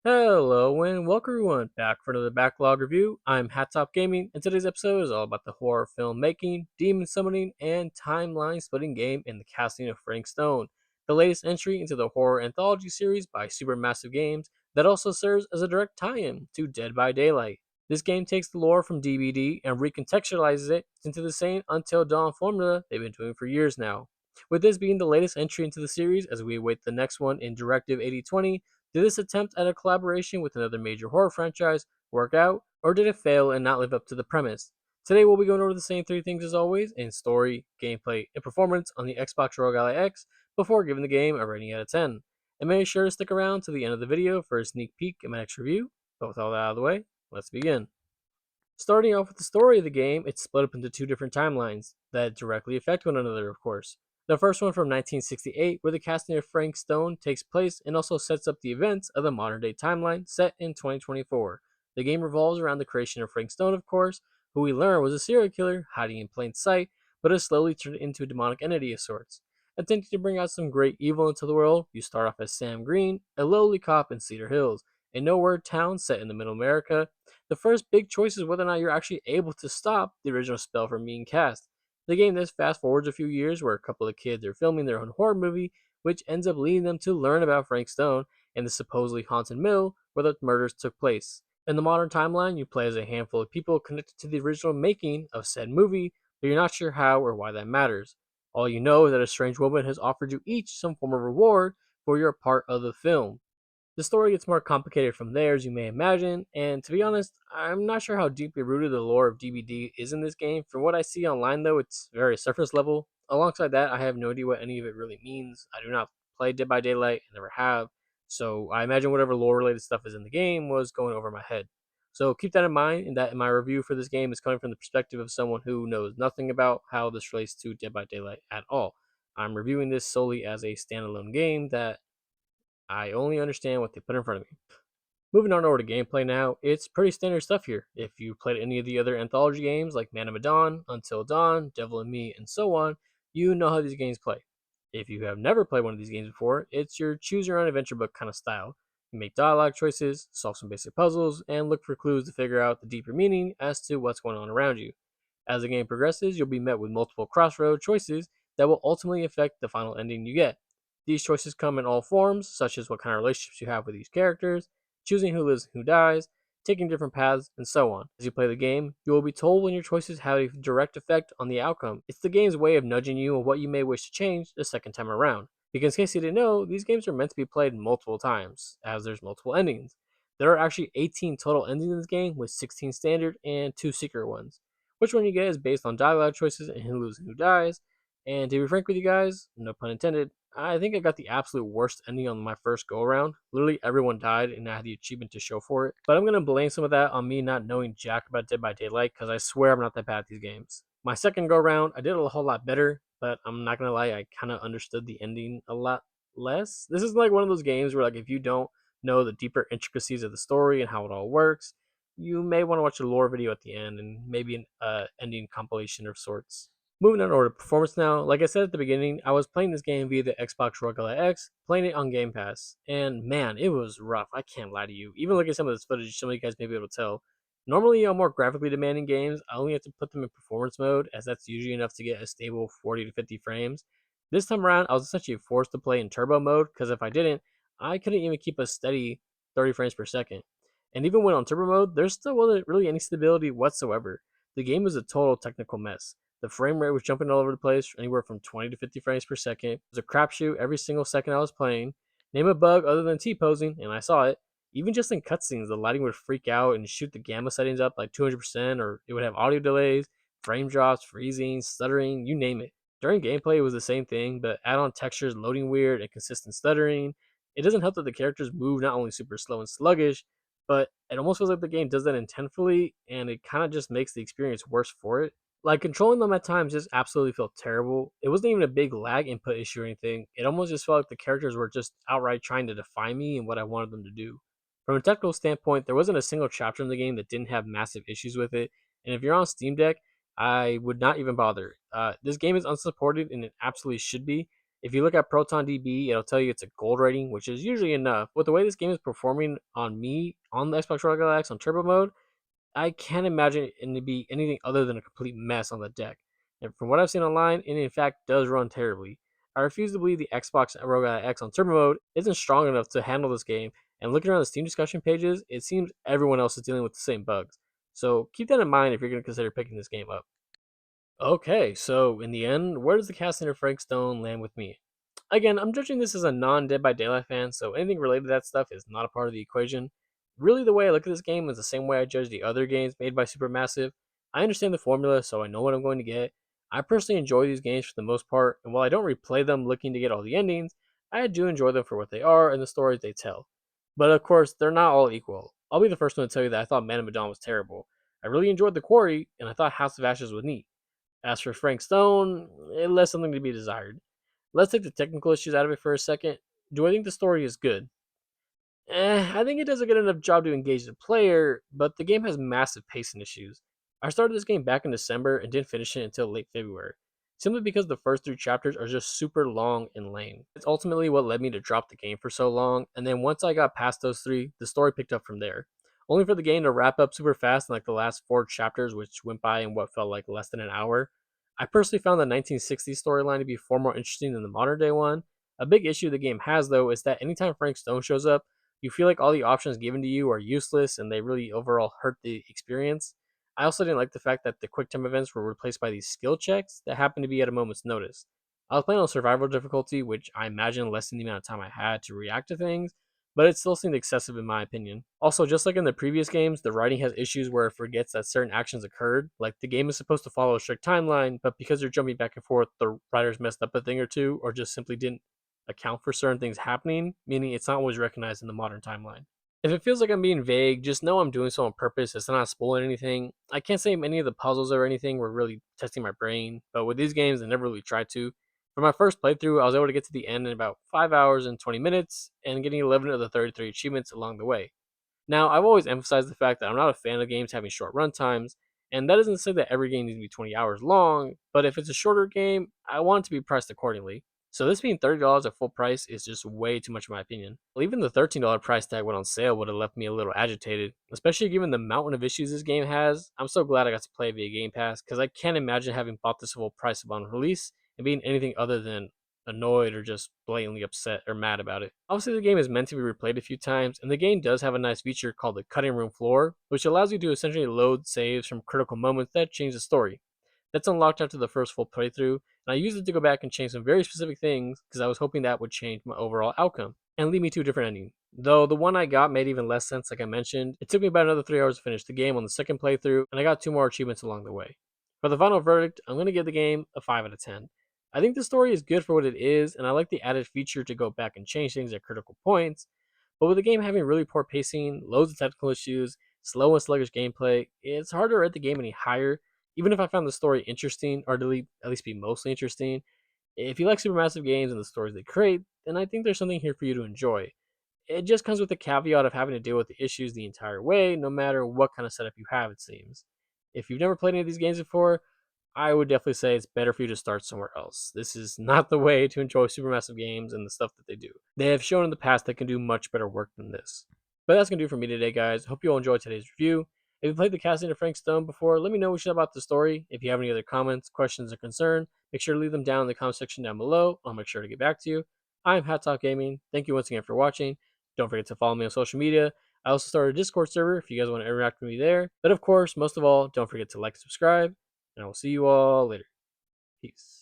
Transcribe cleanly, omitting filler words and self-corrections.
Hello and welcome everyone back for another backlog review. I'm HatTopGaming, and today's episode is all about the horror filmmaking, demon summoning, and timeline splitting game in the casting of Frank Stone, the latest entry into the horror anthology series by Supermassive Games that also serves as a direct tie-in to Dead by Daylight. This game takes the lore from DBD and recontextualizes it into the same Until Dawn formula they've been doing for years now. With this being the latest entry into the series as we await the next one in Directive 8020, did this attempt at a collaboration with another major horror franchise work out, or did it fail and not live up to the premise? Today we'll be going over the same three things as always in story, gameplay, and performance on the Xbox ROG Ally X before giving the game a rating out of 10. And make sure to stick around to the end of the video for a sneak peek at my next review. But with all that out of the way, let's begin. Starting off with the story of the game, it's split up into two different timelines that directly affect one another, of course. The first one from 1968, where the casting of Frank Stone takes place and also sets up the events of the modern day timeline set in 2024. The game revolves around the creation of Frank Stone, of course, who we learn was a serial killer hiding in plain sight, but has slowly turned into a demonic entity of sorts. Attempting to bring out some great evil into the world, you start off as Sam Green, a lowly cop in Cedar Hills, a nowhere town set in the middle America. The first big choice is whether or not you're actually able to stop the original spell from being cast. The game then fast forwards a few years where a couple of kids are filming their own horror movie, which ends up leading them to learn about Frank Stone and the supposedly haunted mill where the murders took place. In the modern timeline, you play as a handful of people connected to the original making of said movie, but you're not sure how or why that matters. All you know is that a strange woman has offered you each some form of reward for your part of the film. The story gets more complicated from there, as you may imagine, and to be honest, I'm not sure how deeply rooted the lore of DBD is in this game. From what I see online, though, it's very surface level. Alongside that, I have no idea what any of it really means. I do not play Dead by Daylight and never have, so I imagine whatever lore related stuff is in the game was going over my head. So keep that in mind, and that my review for this game is coming from the perspective of someone who knows nothing about how this relates to Dead by Daylight at all. I'm reviewing this solely as a standalone game that I only understand what they put in front of me. Moving on over to gameplay now, it's pretty standard stuff here. If you played any of the other anthology games like Man of Medan, Until Dawn, Devil and Me, and so on, you know how these games play. If you have never played one of these games before, it's your choose your own adventure book kind of style. You make dialogue choices, solve some basic puzzles, and look for clues to figure out the deeper meaning as to what's going on around you. As the game progresses, you'll be met with multiple crossroad choices that will ultimately affect the final ending you get. These choices come in all forms, such as what kind of relationships you have with these characters, choosing who lives and who dies, taking different paths, and so on. As you play the game, you will be told when your choices have a direct effect on the outcome. It's the game's way of nudging you on what you may wish to change the second time around. Because in case you didn't know, these games are meant to be played multiple times, as there's multiple endings. There are actually 18 total endings in this game, with 16 standard and 2 secret ones. Which one you get is based on dialogue choices and who lives and who dies. And to be frank with you guys, no pun intended, I think I got the absolute worst ending on my first go around. Literally everyone died and I had the achievement to show for it. But I'm gonna blame some of that on me not knowing jack about Dead by Daylight because I swear I'm not that bad at these games. My second go around, I did a whole lot better, but I'm not gonna lie, I kind of understood the ending a lot less. This is like one of those games where like if you don't know the deeper intricacies of the story and how it all works, you may want to watch a lore video at the end and maybe an ending compilation of sorts. Moving on over to performance now. Like I said at the beginning, I was playing this game via the Xbox ROG Ally X, playing it on Gamepass, and man, it was rough. I can't lie to you. Even looking at some of this footage, some of you guys may be able to tell. Normally, on more graphically demanding games, I only have to put them in performance mode, as that's usually enough to get a stable 40 to 50 frames. This time around, I was essentially forced to play in turbo mode, because if I didn't, I couldn't even keep a steady 30 frames per second. And even when on turbo mode, there still wasn't really any stability whatsoever. The game was a total technical mess. The frame rate was jumping all over the place, anywhere from 20 to 50 frames per second. It was a crapshoot every single second I was playing. Name a bug other than T-posing, and I saw it. Even just in cutscenes, the lighting would freak out and shoot the gamma settings up like 200%, or it would have audio delays, frame drops, freezing, stuttering, you name it. During gameplay, it was the same thing, but add on textures loading weird and consistent stuttering. It doesn't help that the characters move not only super slow and sluggish, but it almost feels like the game does that intentionally, and it kind of just makes the experience worse for it. Like controlling them at times just absolutely felt terrible. It wasn't even a big lag input issue or anything. It almost just felt like the characters were just outright trying to define me and what I wanted them to do. From a technical standpoint, there wasn't a single chapter in the game that didn't have massive issues with it. And if you're on Steam Deck, I would not even bother. This game is unsupported and it absolutely should be. If you look at ProtonDB, it'll tell you it's a gold rating, which is usually enough. With the way this game is performing on me on the Xbox One X on turbo mode, I can't imagine it to be anything other than a complete mess on the deck. And from what I've seen online, it in fact does run terribly. I refuse to believe the Xbox ROG X on turbo mode isn't strong enough to handle this game, and looking around the Steam discussion pages, it seems everyone else is dealing with the same bugs. So keep that in mind if you're going to consider picking this game up. Okay, so in the end, where does the casting of Frank Stone land with me? Again, I'm judging this as a non Dead by Daylight fan, so anything related to that stuff is not a part of the equation. Really, the way I look at this game is the same way I judge the other games made by Supermassive. I understand the formula, so I know what I'm going to get. I personally enjoy these games for the most part, and while I don't replay them looking to get all the endings, I do enjoy them for what they are and the stories they tell. But of course, they're not all equal. I'll be the first one to tell you that I thought Man of Medan was terrible. I really enjoyed The Quarry, and I thought House of Ashes was neat. As for Frank Stone, it left something to be desired. Let's take the technical issues out of it for a second. Do I think the story is good? I think it does a good enough job to engage the player, but the game has massive pacing issues. I started this game back in December and didn't finish it until late February, simply because the first three chapters are just super long and lame. It's ultimately what led me to drop the game for so long, and then once I got past those three, the story picked up from there. Only for the game to wrap up super fast in like the last four chapters, which went by in what felt like less than an hour. I personally found the 1960s storyline to be far more interesting than the modern day one. A big issue the game has, though, is that anytime Frank Stone shows up, you feel like all the options given to you are useless and they really overall hurt the experience. I also didn't like the fact that the quick time events were replaced by these skill checks that happened to be at a moment's notice. I was playing on survival difficulty, which I imagine lessened the amount of time I had to react to things, but it still seemed excessive in my opinion. Also, just like in the previous games, the writing has issues where it forgets that certain actions occurred. Like the game is supposed to follow a strict timeline, but because you're jumping back and forth, the writers messed up a thing or two, or just simply didn't account for certain things happening, meaning it's not always recognized in the modern timeline. If it feels like I'm being vague, just know I'm doing so on purpose. It's not spoiling anything. I can't say many of the puzzles or anything were really testing my brain, but with these games, I never really tried to. For my first playthrough, I was able to get to the end in about 5 hours and 20 minutes and getting 11 of the 33 achievements along the way. Now, I've always emphasized the fact that I'm not a fan of games having short run times, and that isn't to say that every game needs to be 20 hours long, but if it's a shorter game, I want it to be priced accordingly. So this being $30 at full price is just way too much in my opinion. Well, even the $13 price tag when on sale would have left me a little agitated, especially given the mountain of issues this game has. I'm so glad I got to play via Game Pass, because I can't imagine having bought this full price upon release and being anything other than annoyed or just blatantly upset or mad about it. Obviously, the game is meant to be replayed a few times, and the game does have a nice feature called the cutting room floor, which allows you to essentially load saves from critical moments that change the story. That's unlocked after the first full playthrough, and I used it to go back and change some very specific things because I was hoping that would change my overall outcome and lead me to a different ending. Though the one I got made even less sense, like I mentioned. It took me about another 3 hours to finish the game on the second playthrough, and I got 2 more achievements along the way. For the final verdict, I'm going to give the game a 5 out of 10. I think the story is good for what it is, and I like the added feature to go back and change things at critical points. But with the game having really poor pacing, loads of technical issues, slow and sluggish gameplay, it's hard to rate the game any higher, even if I found the story interesting, or at least be mostly interesting. If you like supermassive games and the stories they create, then I think there's something here for you to enjoy. It just comes with the caveat of having to deal with the issues the entire way, no matter what kind of setup you have, it seems. If you've never played any of these games before, I would definitely say it's better for you to start somewhere else. This is not the way to enjoy supermassive games and the stuff that they do. They have shown in the past they can do much better work than this. But that's going to do it for me today, guys. Hope you all enjoyed today's review. If you played the casting of Frank Stone before, let me know what you thought about the story. If you have any other comments, questions, or concern, make sure to leave them down in the comment section down below. I'll make sure to get back to you. I'm HatTopGaming. Thank you once again for watching. Don't forget to follow me on social media. I also started a Discord server if you guys want to interact with me there. But of course, most of all, don't forget to like and subscribe, and I will see you all later. Peace.